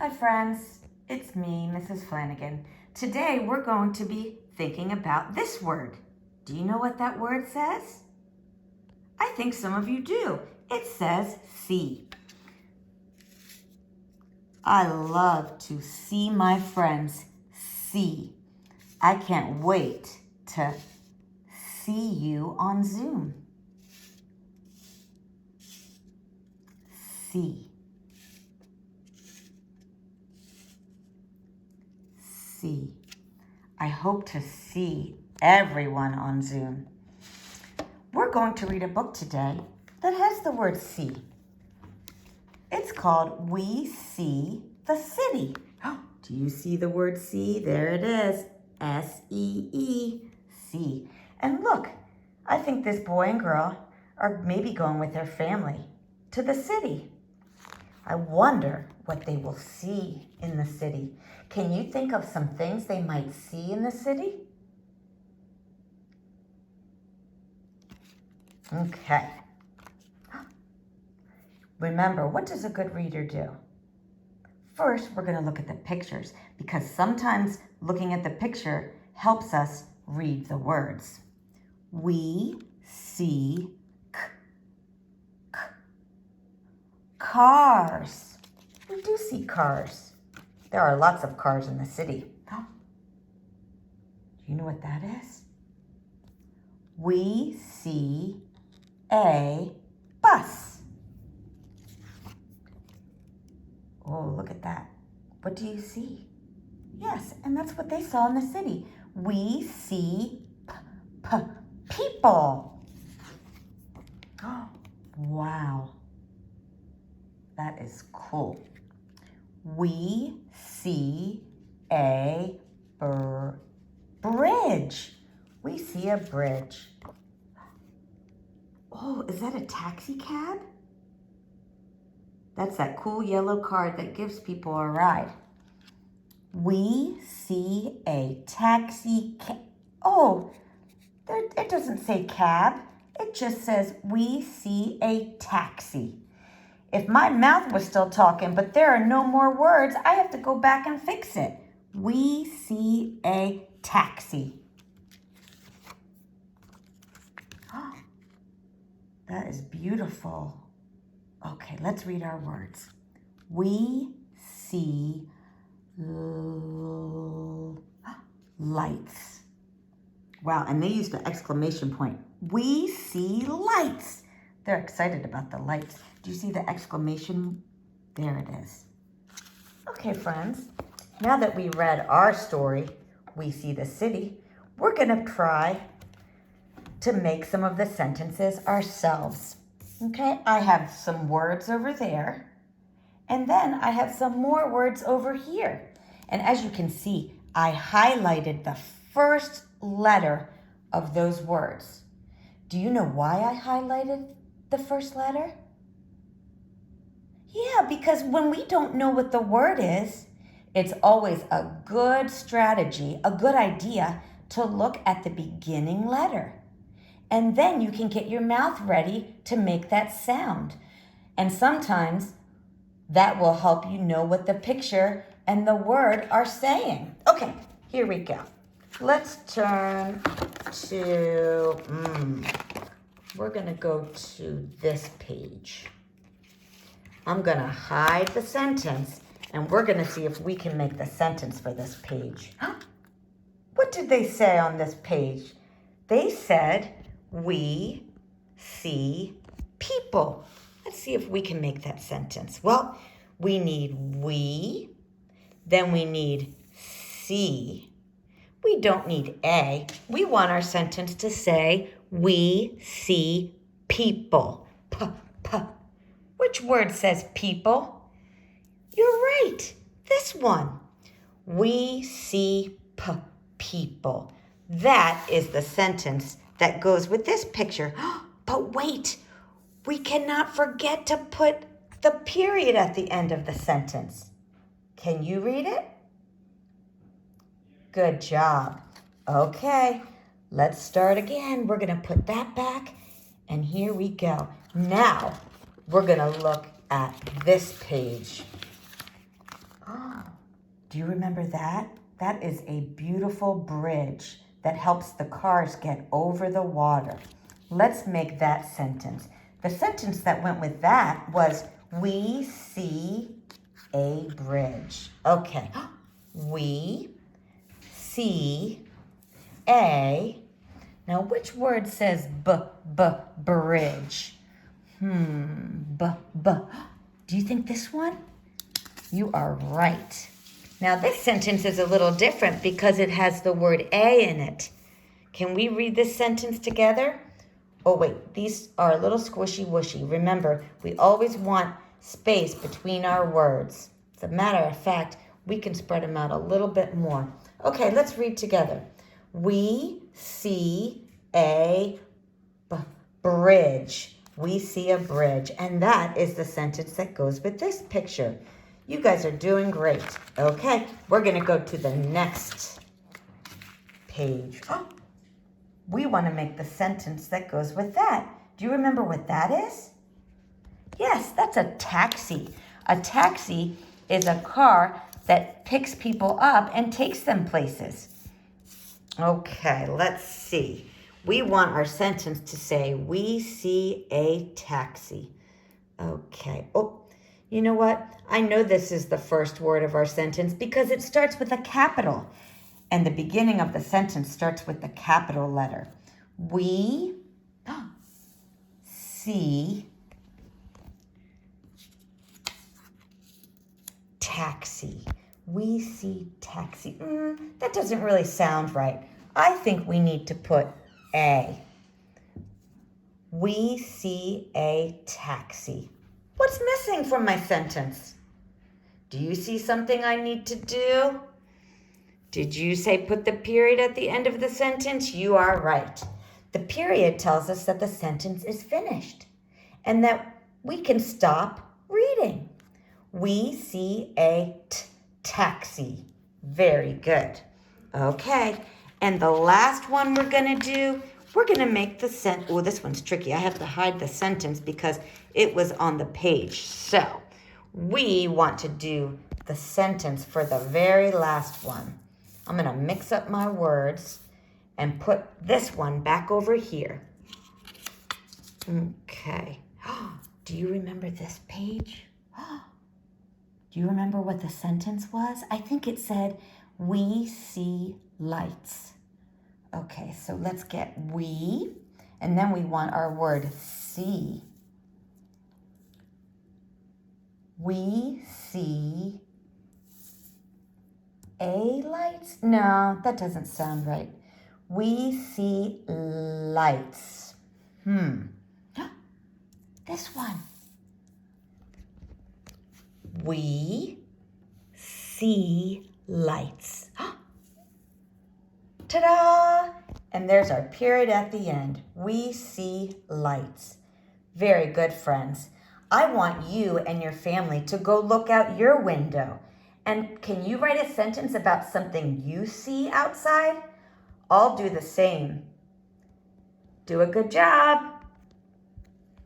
Hi friends, it's me, Mrs. Flanagan. Today we're going to be thinking about this word. Do you know what that word says? I think some of you do. It says see. I love to see my friends see. I can't wait to see you on Zoom. See. See. I hope to see everyone on Zoom. We're going to read a book today that has the word see. It's called We See the City. Do you see the word see? There it is. S-E-E, see. And look, I think this boy and girl are maybe going with their family to the city. I wonder what they will see in the city. Can you think of some things they might see in the city? Okay. Remember, what does a good reader do? First, we're going to look at the pictures because sometimes looking at the picture helps us read the words. We see cars. We do see cars. There are lots of cars in the city. Do you know what that is? We see a bus. Oh, look at that. What do you see? Yes, and that's what they saw in the city. We see people. Oh, wow. That is cool. We see a bridge. We see a bridge. Oh, is that a taxi cab? That's that cool yellow card that gives people a ride. We see a taxi cab. Oh, it doesn't say cab. It just says we see a taxi. If my mouth was still talking, but there are no more words, I have to go back and fix it. We see a taxi. Oh, that is beautiful. Okay, let's read our words. We see lights. Wow, and they used the exclamation point. We see lights. They're excited about the lights. Do you see the exclamation? There it is. Okay, friends, now that we read our story, We See the City, we're going to try to make some of the sentences ourselves. Okay, I have some words over there, and then I have some more words over here. And as you can see, I highlighted the first letter of those words. Do you know why I highlighted the first letter? Yeah, because when we don't know what the word is, it's always a good strategy, a good idea to look at the beginning letter. And then you can get your mouth ready to make that sound. And sometimes that will help you know what the picture and the word are saying. Okay, here we go. Let's turn to, we're gonna go to this page. I'm gonna hide the sentence and we're gonna see if we can make the sentence for this page. What did they say on this page? They said, we see people. Let's see if we can make that sentence. Well, we need we, then we need see. We don't need a. We want our sentence to say, we see people. Which word says people? You're right, this one. We see people. That is the sentence that goes with this picture. But wait, we cannot forget to put the period at the end of the sentence. Can you read it? Good job. Okay, let's start again. We're gonna put that back, and here we go. Now, we're gonna look at this page. Do you remember that? That is a beautiful bridge that helps the cars get over the water. Let's make that sentence. The sentence that went with that was, we see a bridge. Okay. We see a. Now, which word says bridge? Do you think this one? You are right. Now, this sentence is a little different because it has the word a in it. Can we read this sentence together? Oh, wait, these are a little squishy whooshy. Remember, we always want space between our words. As a matter of fact, we can spread them out a little bit more. Okay, let's read together. We see a bridge. We see a bridge. And that is the sentence that goes with this picture. You guys are doing great. Okay, we're going to go to the next page. Oh, we want to make the sentence that goes with that. Do you remember what that is? Yes, that's a taxi. A taxi is a car that picks people up and takes them places. Okay, let's see. We want our sentence to say, we see a taxi. Okay. Oh, you know what? I know this is the first word of our sentence because it starts with a capital. And the beginning of the sentence starts with the capital letter. We see taxi. We see taxi. That doesn't really sound right. I think we need to put a. We see a taxi. What's missing from my sentence? Do you see something I need to do? Did you say put the period at the end of the sentence? You are right. The period tells us that the sentence is finished and that we can stop reading. We see a taxi. Very good. Okay, and the last one we're going to do, we're going to make the sentence. Oh, this one's tricky. I have to hide the sentence because it was on the page. So we want to do the sentence for the very last one. I'm going to mix up my words and put this one back over here. Okay. Do you remember this page? Do you remember what the sentence was? I think it said, we see lights. Okay, so let's get we, and then we want our word see. We see a lights? No, that doesn't sound right. We see lights. This one. We see lights. Ta-da! And there's our period at the end. We see lights. Very good, friends. I want you and your family to go look out your window. And can you write a sentence about something you see outside? I'll do the same. Do a good job.